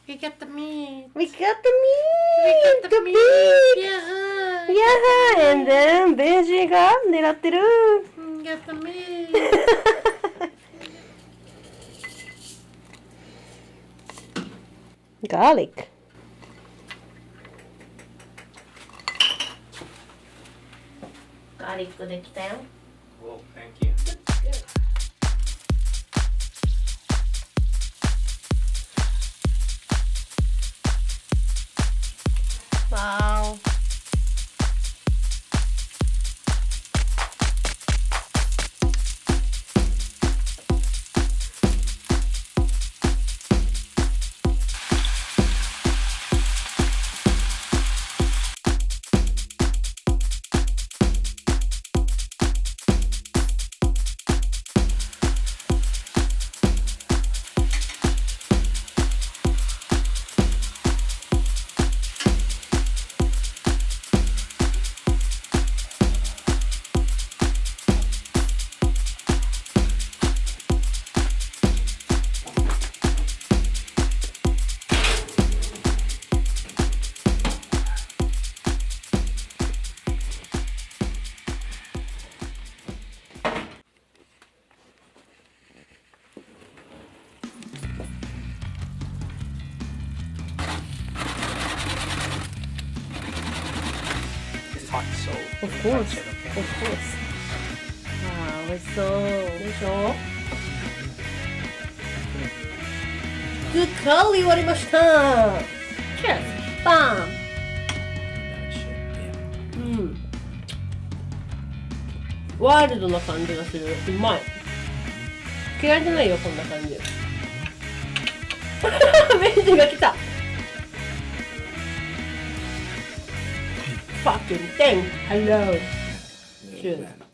We got the meat. We got the meat. We got the meat. Yeah. And then ベジが狙ってる。We got the meat. Garlic. Garlic できたよ。Oh, thank you. Wow. It's hot, so Of course. touch it, okay? Of course. ああ、美味しそう。でしょ。Good call 終わりました。Cheers. バン。 That shit, yeah. うん。ワイルドな感じがする。うまい。嫌いじゃないよ、こんな感じ。ベンジが来た。Fucking thing. Hello. Yeah, Cheers. man.